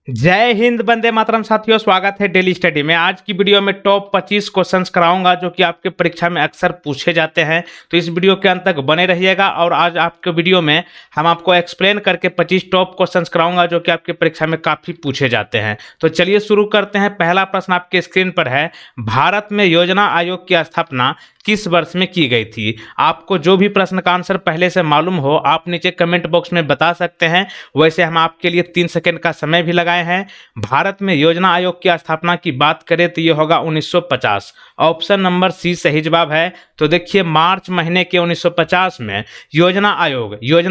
जय हिंद, वंदे मातरम। साथियों, स्वागत है डेली स्टडी में। आज की वीडियो में टॉप 25 क्वेश्चंस कराऊंगा जो कि आपके परीक्षा में अक्सर पूछे जाते हैं। तो इस वीडियो के अंत तक बने रहिएगा और आज आपके वीडियो में हम आपको एक्सप्लेन करके 25 टॉप क्वेश्चंस कराऊंगा जो कि आपके परीक्षा में काफ़ी पूछे जाते हैं। तो चलिए शुरू करते हैं। पहला प्रश्न आपके स्क्रीन पर है, भारत में योजना आयोग की स्थापना किस वर्ष में की गई थी? आपको जो भी प्रश्न का आंसर पहले से मालूम हो आप नीचे कमेंट बॉक्स में बता सकते हैं। वैसे हम आपके लिए 3 सेकंड का समय भी लगाए हैं। भारत में योजना आयोग की स्थापना की बात करें तो ये होगा 1950। ऑप्शन नंबर सी सही जवाब है। तो देखिए, मार्च महीने के 1950 में योजना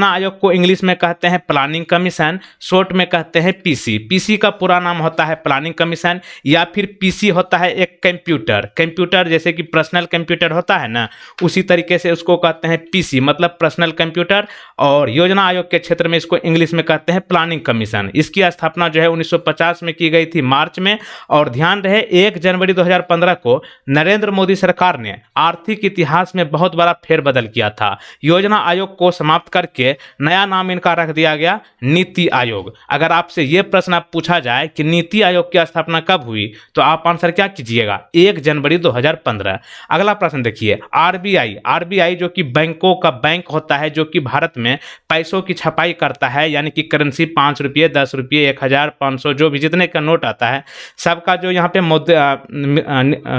आयोग को इंग्लिश में कहते हैं प्लानिंग कमीशन, शॉर्ट में कहते हैं पीसी। पीसी का पूरा नाम होता है प्लानिंग कमीशन, या फिर पीसी होता है एक कंप्यूटर जैसे कि पर्सनल कंप्यूटर होता है ना, उसी तरीके से उसको कहते हैं पीसी, मतलब पर्सनल कंप्यूटर। और योजना आयोग के क्षेत्र में इसको इंग्लिश में कहते हैं प्लानिंग कमीशन। इसकी स्थापना जो है 1950 में की गई थी, मार्च में। और ध्यान रहे, 1 जनवरी 2015 को नरेंद्र मोदी सरकार ने आर्थिक इतिहास में बहुत बड़ा फेरबदल किया था। योजना आयोग को समाप्त करके नया नाम इनका रख दिया गया नीति आयोग। अगर आपसे यह प्रश्न आप पूछा जाए कि नीति आयोग की स्थापना कब हुई, तो आप आंसर क्या कीजिएगा? 1 जनवरी 2015। अगला प्रश्न देखिए, आरबीआई जो कि बैंकों का बैंक होता है, जो कि भारत में पैसों की छपाई करता है, यानी कि करेंसी 5 रुपये, 10 रुपये, 1000, 500 जो भी जितने का नोट आता है सबका जो यहाँ पे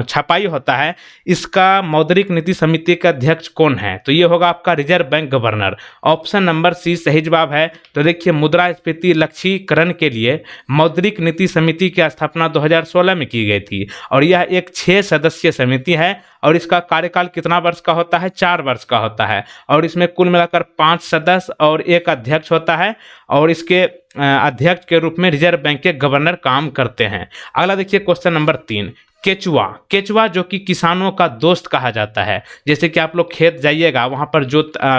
छपाई होता है, इसका मौद्रिक नीति समिति का अध्यक्ष कौन है? तो ये होगा आपका Reserve Bank governor. Option number C सही जवाब है। तो देखिए, मुद्रास्फीति लक्ष्यीकरण के लिए मौद्रिक नीति समिति की स्थापना 2016 में की गई थी और यह एक 6 सदस्यीय समिति है और इसका कार्यकाल कितना वर्ष का होता है? 4 वर्ष का होता है। और इसमें कुल मिलाकर 5 सदस्य और एक अध्यक्ष होता है और इसके अध्यक्ष के रूप में रिजर्व बैंक के गवर्नर काम करते हैं। अगला देखिए, क्वेश्चन नंबर 3, केचुआ जो कि किसानों का दोस्त कहा जाता है। जैसे कि आप लोग खेत जाइएगा, वहाँ पर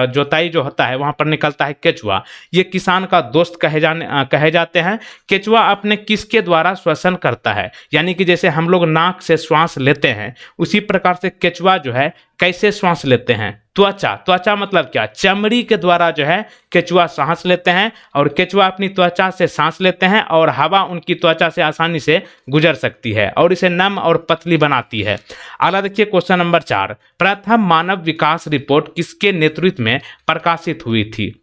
जोताई जो होता है वहाँ पर निकलता है केचुआ। ये किसान का दोस्त कहे जाते हैं। केचुआ अपने किसके द्वारा श्वसन करता है? यानी कि जैसे हम लोग नाक से श्वास लेते हैं, उसी प्रकार से केचुआ जो है कैसे श्वास लेते हैं? त्वचा मतलब क्या? चमड़ी के द्वारा जो है केचुआ सांस लेते हैं और केचुआ अपनी त्वचा से सांस लेते हैं और हवा उनकी त्वचा से आसानी से गुजर सकती है और इसे नम और पतली बनाती है। अगला देखिए, क्वेश्चन नंबर 4, प्रथम मानव विकास रिपोर्ट किसके नेतृत्व में प्रकाशित हुई थी?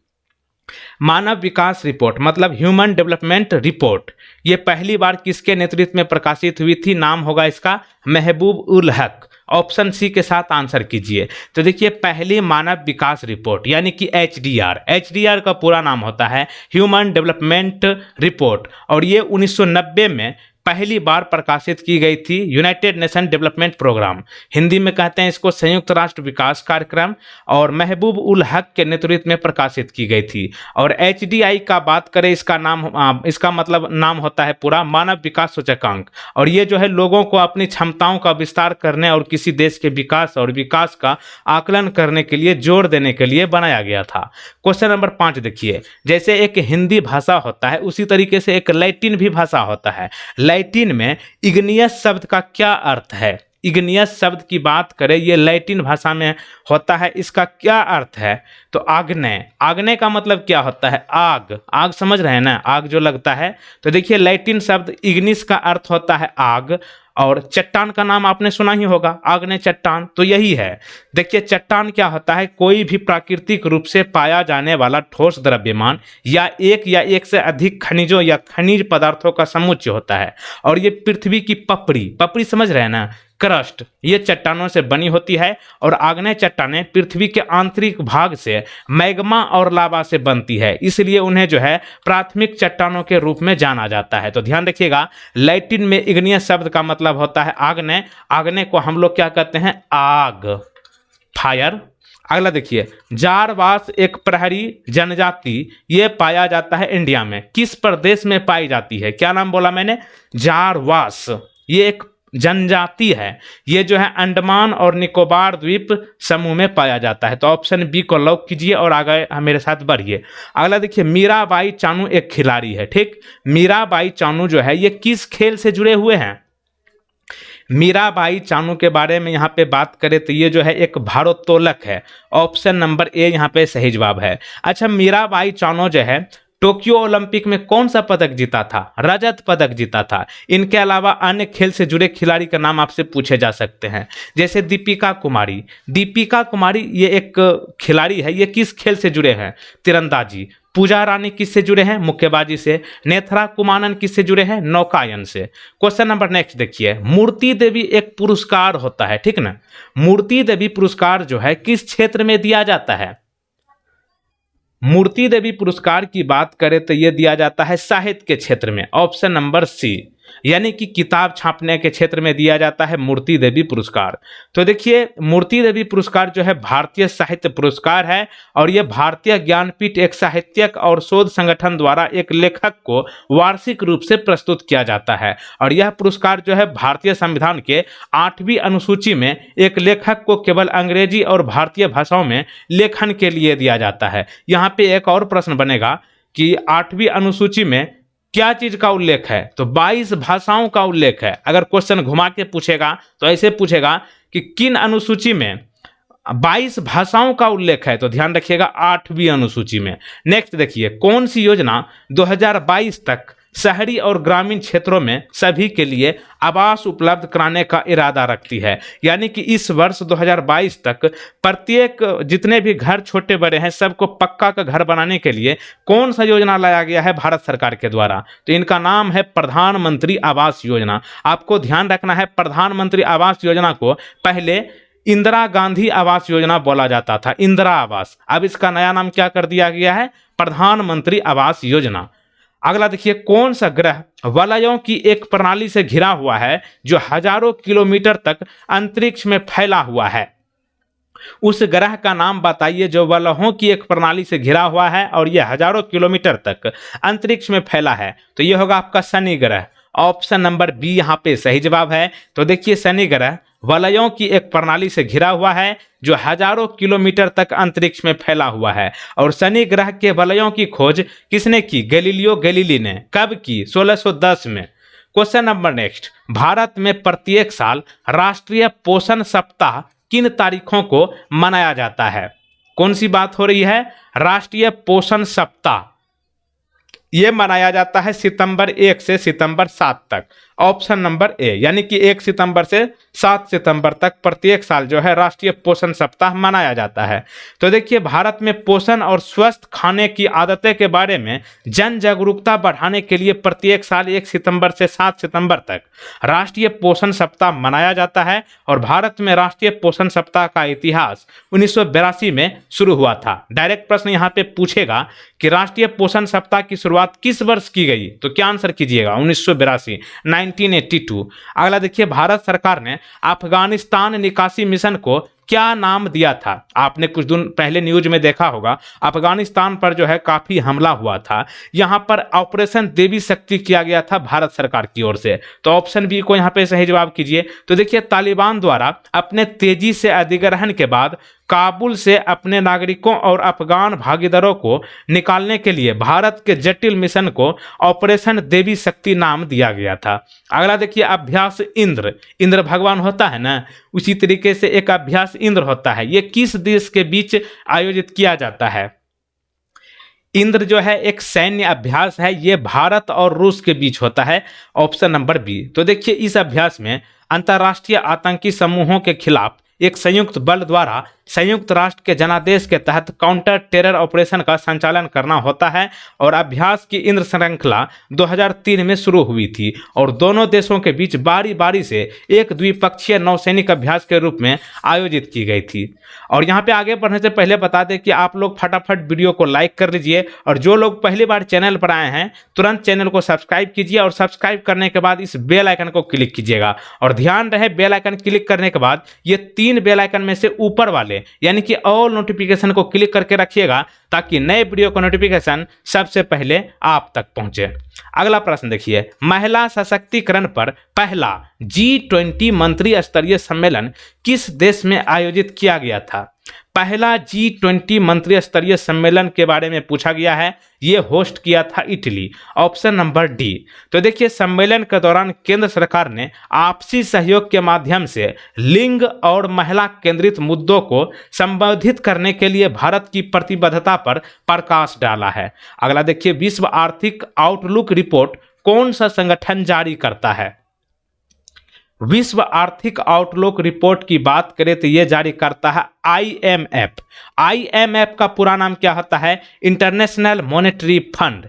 मानव विकास रिपोर्ट मतलब ह्यूमन डेवलपमेंट रिपोर्ट, ये पहली बार किसके नेतृत्व में प्रकाशित हुई थी? नाम होगा इसका महबूब उल हक। ऑप्शन सी के साथ आंसर कीजिए। तो देखिए, पहली मानव विकास रिपोर्ट यानी कि एचडीआर का पूरा नाम होता है ह्यूमन डेवलपमेंट रिपोर्ट और ये 1990 में पहली बार प्रकाशित की गई थी। United Nation Development Programme, Hindi में कहते हैं इसको संयुक्त राष्ट्र विकास कार्यक्रम, और महबूब उल हक के नेतृत्व में प्रकाशित की गई थी। और एचडीआई का बात करें, इसका मतलब नाम होता है पूरा मानव विकास सूचकांक, और ये जो है लोगों को अपनी क्षमताओं का विस्तार करने और किसी देश के विकास का आकलन करने के लिए जोर देने के लिए बनाया गया था। क्वेश्चन नंबर 5 देखिए, जैसे एक हिंदी भाषा होता है उसी तरीके से एक लैटिन भी भाषा होता है। लैटिन में इग्नियस शब्द का क्या अर्थ है? इग्नियस शब्द की बात करें, ये लैटिन भाषा में होता है, इसका क्या अर्थ है? तो आग्नेय का मतलब क्या होता है? आग समझ रहे हैं ना, आग जो लगता है। तो देखिए, लैटिन शब्द इग्निस का अर्थ होता है आग, और चट्टान का नाम आपने सुना ही होगा, आग्नेय चट्टान, तो यही है। देखिए, चट्टान क्या होता है? कोई भी प्राकृतिक रूप से पाया जाने वाला ठोस द्रव्यमान या एक से अधिक खनिजों या खनिज पदार्थों का समुच्चय होता है। और ये पृथ्वी की पपड़ी समझ रहे हैं ना, क्रस्ट, ये चट्टानों से बनी होती है। और आग्नेय चट्टानें पृथ्वी के आंतरिक भाग से मैग्मा और लावा से बनती है, इसलिए उन्हें जो है प्राथमिक चट्टानों के रूप में जाना जाता है। तो ध्यान रखिएगा, लैटिन में इग्नियस शब्द का मतलब होता है आग्नेय को हम लोग क्या कहते हैं? आग, फायर। अगला देखिए, जारवास एक प्रहरी जनजाति, ये पाया जाता है इंडिया में। किस प्रदेश में पाई जाती है? क्या नाम बोला मैंने? जारवास। ये एक जनजाति है, ये जो है अंडमान और निकोबार द्वीप समूह में पाया जाता है। तो ऑप्शन बी को लॉक कीजिए और आगे मेरे साथ बढ़िए। अगला देखिए, मीराबाई चानू एक खिलाड़ी है, ठीक। मीराबाई चानू जो है ये किस खेल से जुड़े हुए हैं? मीराबाई चानू के बारे में यहाँ पे बात करें तो ये जो है एक भारोत्तोलक है। ऑप्शन नंबर ए यहाँ पे सही जवाब है। अच्छा, मीराबाई चानू जो है टोक्यो ओलंपिक में कौन सा पदक जीता था? रजत पदक जीता था। इनके अलावा अन्य खेल से जुड़े खिलाड़ी का नाम आपसे पूछे जा सकते हैं, जैसे दीपिका कुमारी। दीपिका कुमारी ये एक खिलाड़ी है, ये किस खेल से जुड़े हैं? तीरंदाजी। पूजा रानी किससे जुड़े हैं? मुक्केबाजी से। नेथरा कुमानन किससे जुड़े हैं? नौकायन से। क्वेश्चन नंबर नेक्स्ट देखिए, मूर्ति देवी एक पुरस्कार होता है, ठीक ना? मूर्ति देवी पुरस्कार जो है किस क्षेत्र में दिया जाता है? मूर्ति देवी पुरस्कार की बात करें तो यह दिया जाता है साहित्य के क्षेत्र में, ऑप्शन नंबर सी, यानी कि किताब छापने के क्षेत्र में दिया जाता है मूर्ति देवी पुरस्कार। तो देखिए, मूर्ति देवी पुरस्कार जो है भारतीय साहित्य पुरस्कार है और यह भारतीय ज्ञानपीठ एक साहित्यक और शोध संगठन द्वारा एक लेखक को वार्षिक रूप से प्रस्तुत किया जाता है। और यह पुरस्कार जो है भारतीय संविधान के 8वीं अनुसूची में एक लेखक को केवल अंग्रेजी और भारतीय भाषाओं में लेखन के लिए दिया जाता है। यहाँ पे एक और प्रश्न बनेगा कि 8वीं अनुसूची में क्या चीज का उल्लेख है? तो 22 भाषाओं का उल्लेख है। अगर क्वेश्चन घुमा के पूछेगा तो ऐसे पूछेगा कि किन अनुसूची में 22 भाषाओं का उल्लेख है, तो ध्यान रखिएगा 8वीं अनुसूची में। नेक्स्ट देखिए, कौन सी योजना 2022 तक शहरी और ग्रामीण क्षेत्रों में सभी के लिए आवास उपलब्ध कराने का इरादा रखती है? यानी कि इस वर्ष 2022 तक प्रत्येक जितने भी घर छोटे बड़े हैं सबको पक्का का घर बनाने के लिए कौन सा योजना लाया गया है भारत सरकार के द्वारा? तो इनका नाम है प्रधानमंत्री आवास योजना। आपको ध्यान रखना है, प्रधानमंत्री आवास योजना को पहले इंदिरा गांधी आवास योजना बोला जाता था, इंदिरा आवास। अब इसका नया नाम क्या कर दिया गया है? प्रधानमंत्री आवास योजना। अगला देखिए, कौन सा ग्रह वलयों की एक प्रणाली से घिरा हुआ है जो हजारों किलोमीटर तक अंतरिक्ष में फैला हुआ है? उस ग्रह का नाम बताइए जो वलयों की एक प्रणाली से घिरा हुआ है और यह हजारों किलोमीटर तक अंतरिक्ष में फैला है। तो यह होगा आपका शनि ग्रह। ऑप्शन नंबर बी यहाँ पे सही जवाब है। तो देखिए, शनि ग्रह वलयों की एक प्रणाली से घिरा हुआ है जो हजारों किलोमीटर तक अंतरिक्ष में फैला हुआ है। और शनि ग्रह के वलयों की खोज किसने की? गैलीलियो गैलीली ने। कब की? 1610 में। क्वेश्चन नंबर नेक्स्ट, भारत में प्रत्येक साल राष्ट्रीय पोषण सप्ताह किन तारीखों को मनाया जाता है? कौन सी बात हो रही है? राष्ट्रीय पोषण सप्ताह यह मनाया जाता है सितंबर 1 से सितंबर 7 तक। ऑप्शन नंबर ए, यानी कि 1 सितंबर से 7 सितंबर तक प्रत्येक साल जो है राष्ट्रीय पोषण सप्ताह मनाया जाता है। तो देखिए, भारत में पोषण और स्वस्थ खाने की आदतें के बारे में जन जागरूकता बढ़ाने के लिए प्रत्येक साल 1 सितंबर से 7 सितंबर तक राष्ट्रीय पोषण सप्ताह मनाया जाता है। और भारत में राष्ट्रीय पोषण सप्ताह का इतिहास 1982 में शुरू हुआ था। डायरेक्ट प्रश्न यहाँ पे पूछेगा कि राष्ट्रीय पोषण सप्ताह की शुरुआत किस वर्ष की गई? तो क्या आंसर कीजिएगा? 1982, 1982। अगला देखिए, भारत सरकार ने अफगानिस्तान निकासी मिशन को क्या नाम दिया था? आपने कुछ दिन पहले न्यूज में देखा होगा, अफगानिस्तान पर जो है काफी हमला हुआ था। यहां पर ऑपरेशन देवी शक्ति किया गया था भारत सरकार की ओर से। तो ऑप्शन बी को यहां पे सही जवाब कीजिए। तो देखिए, तालिबान द्वारा अपने तेजी से अधिग्रहण के बाद काबुल से अपने नागरिकों और अफगान भागीदारों को निकालने के लिए भारत के जटिल मिशन को ऑपरेशन देवी शक्ति नाम दिया गया था। अगला देखिए, अभ्यास इंद्र। इंद्र भगवान होता है ना, उसी तरीके से एक अभ्यास इंद्र होता है। यह किस देश के बीच आयोजित किया जाता है? इंद्र जो है एक सैन्य अभ्यास है, यह भारत और रूस के बीच होता है। Option number B. तो देखिए, इस अभ्यास में अंतर्राष्ट्रीय आतंकी समूहों के खिलाफ एक संयुक्त बल द्वारा संयुक्त राष्ट्र के जनादेश के तहत काउंटर टेरर ऑपरेशन का संचालन करना होता है। और अभ्यास की इंद्र श्रृंखला 2003 में शुरू हुई थी और दोनों देशों के बीच बारी बारी से एक द्विपक्षीय नौसैनिक अभ्यास के रूप में आयोजित की गई थी। और यहाँ पे आगे बढ़ने से पहले बता दें कि आप लोग फटाफट वीडियो को लाइक कर लीजिए और जो लोग पहली बार चैनल पर आए हैं तुरंत चैनल को सब्सक्राइब कीजिए और सब्सक्राइब करने के बाद इस बेल आइकन को क्लिक कीजिएगा। और ध्यान रहे, बेल आइकन क्लिक करने के बाद ये 3 बेल आइकन में से ऊपर वाले यानी कि ऑल नोटिफिकेशन को क्लिक करके रखिएगा ताकि नए वीडियो का नोटिफिकेशन सबसे पहले आप तक पहुंचे। अगला प्रश्न देखिए, महिला सशक्तिकरण पर पहला G20 मंत्री स्तरीय सम्मेलन किस देश में आयोजित किया गया था? पहला G20 मंत्री स्तरीय सम्मेलन के बारे में पूछा गया है, ये होस्ट किया था इटली। Option number D. तो देखिए सम्मेलन के दौरान केंद्र सरकार ने आपसी सहयोग के माध्यम से लिंग और महिला केंद्रित मुद्दों को संबोधित करने के लिए भारत की प्रतिबद्धता पर प्रकाश डाला है। अगला देखिए, विश्व आर्थिक आउटलुक रिपोर्ट कौन सा संगठन जारी करता है? विश्व आर्थिक आउटलुक रिपोर्ट की बात करें तो यह जारी करता है IMF। IMF का पूरा नाम क्या होता है? International monetary fund.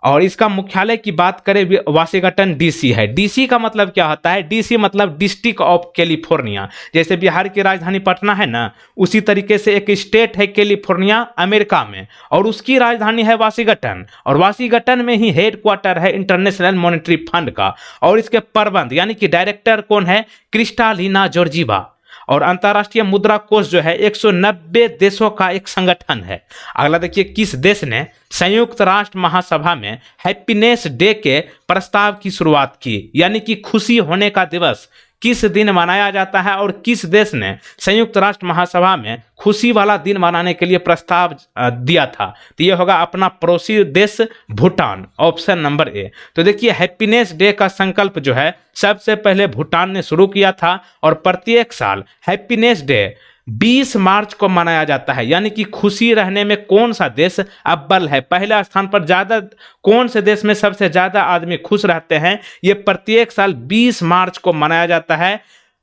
और इसका मुख्यालय की बात करें वाशिंगटन DC है। DC का मतलब क्या होता है? DC मतलब डिस्ट्रिक्ट ऑफ कैलिफोर्निया। जैसे बिहार की राजधानी पटना है ना, उसी तरीके से एक स्टेट है कैलिफोर्निया अमेरिका में, और उसकी राजधानी है वाशिंगटन, और वाशिंगटन में ही हेडक्वार्टर है इंटरनेशनल मॉनेटरी फंड का। और इसके प्रबंध यानी कि डायरेक्टर कौन है? Kristalina Georgieva. और अंतर्राष्ट्रीय मुद्रा कोष जो है 190 देशों का एक संगठन है। अगला देखिए, किस देश ने संयुक्त राष्ट्र महासभा में हैप्पीनेस डे के प्रस्ताव की शुरुआत की? यानी कि खुशी होने का दिवस किस दिन मनाया जाता है और किस देश ने संयुक्त राष्ट्र महासभा में खुशी वाला दिन मनाने के लिए प्रस्ताव दिया था? तो ये होगा अपना पड़ोसी देश भूटान। Option number A. तो देखिए हैप्पीनेस डे का संकल्प जो है सबसे पहले भूटान ने शुरू किया था, और प्रत्येक साल हैप्पीनेस डे 20 मार्च को मनाया जाता है। यानी कि खुशी रहने में कौन सा देश अव्वल है, पहले स्थान पर ज्यादा, कौन से देश में सबसे ज्यादा आदमी खुश रहते हैं, ये प्रत्येक साल 20 मार्च को मनाया जाता है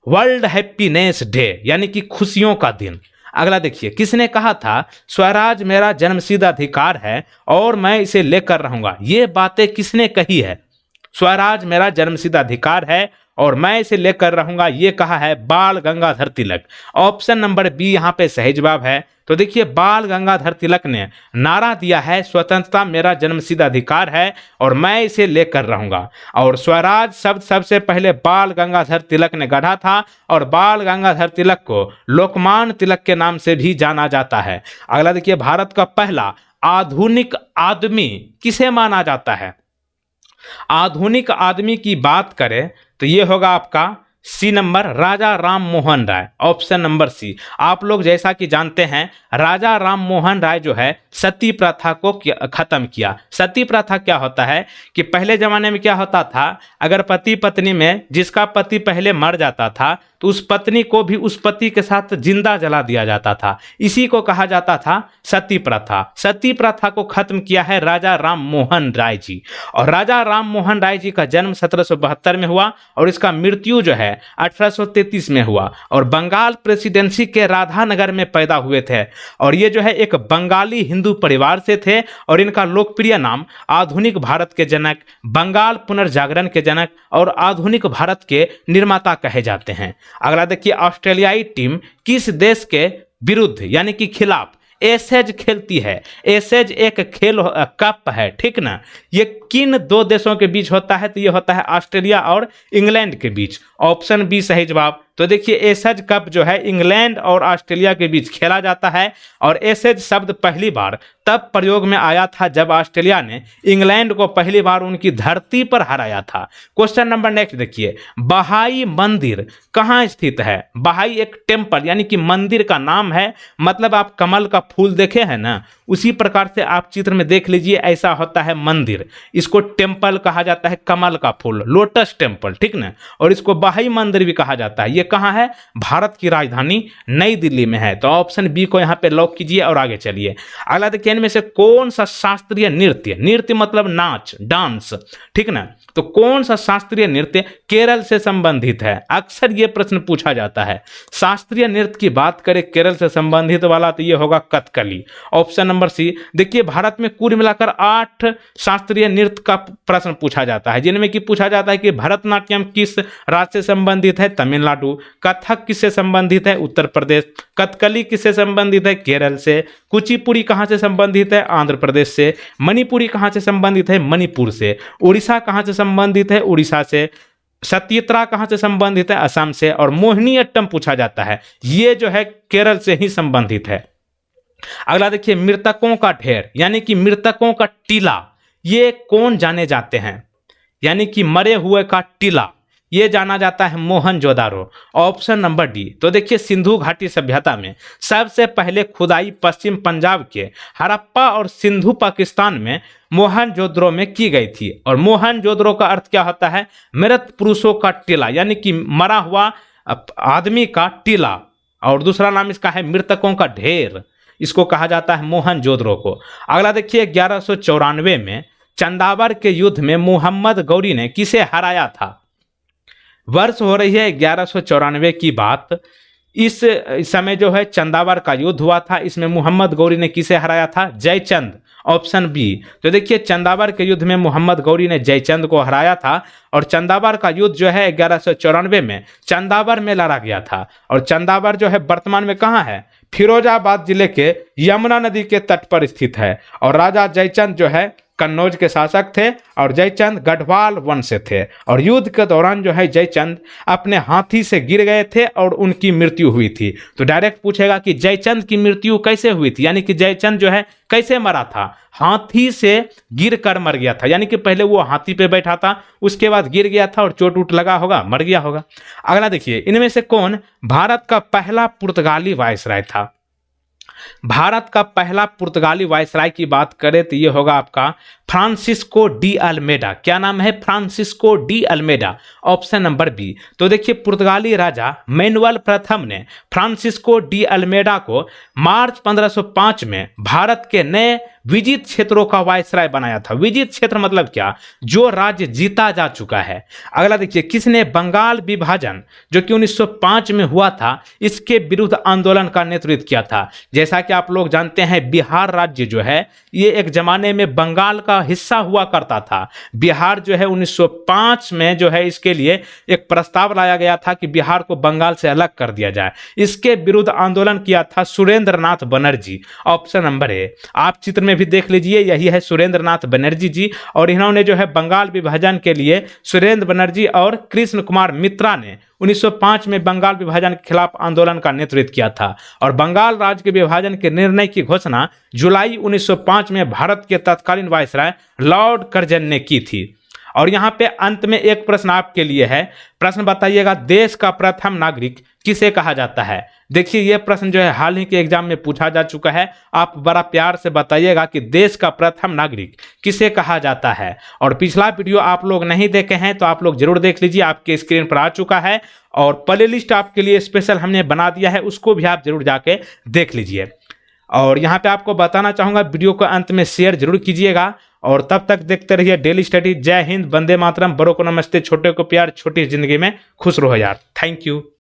वर्ल्ड हैप्पीनेस डे, यानी कि खुशियों का दिन। अगला देखिए, किसने कहा था स्वराज मेरा जन्मसिद्ध अधिकार है और मैं इसे लेकर रहूंगा? ये बातें किसने कही है? स्वराज मेरा जन्मसिद्ध अधिकार है और मैं इसे लेकर रहूंगा, ये कहा है बाल Gangadhar Tilak. Option number B यहाँ पे सही जवाब है। तो देखिए बाल गंगाधर तिलक ने नारा दिया है स्वतंत्रता मेरा जन्मसिद्ध अधिकार है और मैं इसे लेकर रहूंगा। और स्वराज शब्द सबसे पहले बाल गंगाधर तिलक ने गढ़ा था, और बाल गंगाधर तिलक को लोकमान्य तिलक के नाम से भी जाना जाता है। अगला देखिए, भारत का पहला आधुनिक आदमी किसे माना जाता है? आधुनिक आदमी की बात करें तो ये होगा आपका C number, Raja Ram Mohan Roy. Option number C. आप लोग जैसा कि जानते हैं राजा राम मोहन राय जो है सती प्रथा को खत्म किया। सती प्रथा क्या होता है कि पहले जमाने में क्या होता था, अगर पति पत्नी में जिसका पति पहले मर जाता था तो उस पत्नी को भी उस पति के साथ जिंदा जला दिया जाता था। इसी को कहा जाता था सती प्रथा। सती प्रथा को खत्म किया है राजा राम मोहन राय जी। और राजा राम मोहन राय जी का जन्म 1772 में हुआ और इसका मृत्यु जो है 1833 में हुआ, और बंगाल प्रेसिडेंसी के राधानगर में पैदा हुए थे। और ये जो है एक बंगाली हिंदू परिवार से थे, और इनका लोकप्रिय नाम आधुनिक भारत के जनक, बंगाल पुनर्जागरण के जनक और आधुनिक भारत के निर्माता कहे जाते हैं। अगला देखिए, ऑस्ट्रेलियाई टीम किस देश के विरुद्ध यानी कि खिलाफ एसेज खेलती है? एसेज एक खेल कप है, ठीक ना। ये किन दो देशों के बीच होता है? तो ये होता है ऑस्ट्रेलिया और इंग्लैंड के बीच। ऑप्शन बी सही जवाब। तो देखिए एसेज कप जो है इंग्लैंड और ऑस्ट्रेलिया के बीच खेला जाता है, और एसेज शब्द पहली बार तब प्रयोग में आया था जब ऑस्ट्रेलिया ने इंग्लैंड को पहली बार उनकी धरती पर हराया था। क्वेश्चन नंबर नेक्स्ट देखिए, बहाई मंदिर कहाँ स्थित है? बहाई एक टेम्पल यानी कि मंदिर का नाम है, मतलब आप कमल का फूल देखे हैं ना, उसी प्रकार से आप चित्र में देख लीजिए, ऐसा होता है मंदिर। इसको टेम्पल कहा जाता है, कमल का फूल, लोटस टेम्पल, ठीक ना। और इसको बहाई मंदिर भी कहा जाता है। ये कहाँ है? भारत की राजधानी नई दिल्ली में है। तो ऑप्शन बी को यहाँ पे लॉक कीजिए और आगे चलिए। अगला देखिए, इनमें से कौन सा शास्त्रीय नृत्य, नृत्य मतलब नाच, डांस, ठीक ना, तो कौन सा शास्त्रीय नृत्य केरल से संबंधित है? अक्सर ये प्रश्न पूछा जाता है। शास्त्रीय नृत्य की बात करें केरल से संबंधित वाला तो ये होगा कथकली। ऑप्शन नंबर सी। देखिए भारत में कुल मिलाकर 8 शास्त्रीय नृत्य का प्रश्न पूछा जाता है, जिनमें कि पूछा जाता है कि भरतनाट्यम किस राज्य से संबंधित है? तमिलनाडु। कथक किससे संबंधित है? उत्तर प्रदेश। कथकली किससे संबंधित है? केरल से। कुचिपुड़ी कहां से संबंधित है? आंध्र प्रदेश से। मणिपुरी कहां से संबंधित है? मणिपुर से। उड़ीसा कहां से संबंधित है? उड़ीसा से। सत्यत्रा कहां से संबंधित है? असम से। और मोहिनीअट्टम पूछा जाता है, ये जो है केरल से ही संबंधित है। अगला देखिए, मृतकों का ढेर यानी कि मृतकों का टीला, ये कौन जाने जाते हैं? यानी कि मरे हुए का टीला, ये जाना जाता है मोहनजोदारो। Option number D. तो देखिए सिंधु घाटी सभ्यता में सबसे पहले खुदाई पश्चिम पंजाब के हड़प्पा और सिंधु पाकिस्तान में मोहनजोदड़ो में की गई थी। और मोहनजोदड़ो का अर्थ क्या होता है? मृत पुरुषों का टीला, यानी कि मरा हुआ आदमी का टीला। और दूसरा नाम इसका है मृतकों का ढेर, इसको कहा जाता है मोहनजोदड़ो को। अगला देखिए 1194 में चंदावर के युद्ध में मोहम्मद गौरी ने किसे हराया था? वर्ष हो रही है 1194 की बात। इस समय जो है चंदावर का युद्ध हुआ था, इसमें मोहम्मद गौरी ने किसे हराया था? जयचंद। Option B. तो देखिए चंदावर के युद्ध में मोहम्मद गौरी ने जयचंद को हराया था। और चंदावर का युद्ध जो है 1194 में चंदावर में लड़ा गया था। और चंदावर जो है वर्तमान में कहाँ है? फिरोजाबाद जिले के यमुना नदी के तट पर स्थित है। और राजा जयचंद जो है कन्नौज के शासक थे और जयचंद गढ़वाल वंश से थे। और युद्ध के दौरान जो है जयचंद अपने हाथी से गिर गए थे और उनकी मृत्यु हुई थी। तो डायरेक्ट पूछेगा कि जयचंद की मृत्यु कैसे हुई थी, यानी कि जयचंद जो है कैसे मरा था? हाथी से गिर कर मर गया था, यानी कि पहले वो हाथी पे बैठा था, उसके बाद गिर गया था और चोट उट लगा होगा, मर गया होगा। अगला देखिए इनमें से कौन भारत का पहला पुर्तगाली वायसराय था? भारत का पहला पुर्तगाली वायसराय की बात करें तो ये होगा आपका फ्रांसिस्को डी अल्मेडा। क्या नाम है? Francisco de Almeida. Option number B. तो देखिए पुर्तगाली राजा मैनुअल प्रथम ने फ्रांसिस्को डी अल्मेडा को मार्च 1505 में भारत के नए विजित क्षेत्रों का वायसराय बनाया था। विजित क्षेत्र मतलब क्या? जो राज्य जीता जा चुका है। अगला देखिए किसने बंगाल विभाजन जो कि 1905 में हुआ था इसके विरुद्ध आंदोलन का नेतृत्व किया था? जैसा कि आप लोग जानते हैं बिहार राज्य जो है ये एक जमाने में बंगाल का हिस्सा हुआ करता था। बिहार जो है 1905 में जो है इसके लिए एक प्रस्ताव लाया गया था कि बिहार को बंगाल से अलग कर दिया जाए। इसके विरुद्ध आंदोलन किया था Surendranath Banerjee. Option number A. आप चित्र में भी देख लीजिए, यही है सुरेंद्रनाथ बनर्जी जी। और इन्होंने जो है बंगाल विभाजन के लिए सुरेंद्र बनर्जी और कृष्ण कुमार मित्रा ने 1905 में बंगाल विभाजन के खिलाफ आंदोलन का नेतृत्व किया था। और बंगाल राज्य के विभाजन के निर्णय की घोषणा जुलाई 1905 में भारत के तत्कालीन वायसराय लॉर्ड कर्जन ने की थी। और यहाँ पे अंत में एक प्रश्न आपके लिए है। प्रश्न बताइएगा देश का प्रथम नागरिक किसे कहा जाता है? देखिए ये प्रश्न जो है हाल ही के एग्जाम में पूछा जा चुका है। आप बड़ा प्यार से बताइएगा कि देश का प्रथम नागरिक किसे कहा जाता है। और पिछला वीडियो आप लोग नहीं देखे हैं तो आप लोग जरूर देख लीजिए, आपके स्क्रीन पर आ चुका है। और प्ले लिस्ट आपके लिए स्पेशल हमने बना दिया है, उसको भी आप जरूर जाके देख लीजिए। और यहाँ पे आपको बताना चाहूँगा वीडियो को अंत में शेयर जरूर कीजिएगा। और तब तक देखते रहिए डेली स्टडी। जय हिंद, वंदे मातरम, बड़ों को नमस्ते, छोटे को प्यार, छोटी जिंदगी में खुश रहो यार। Thank you.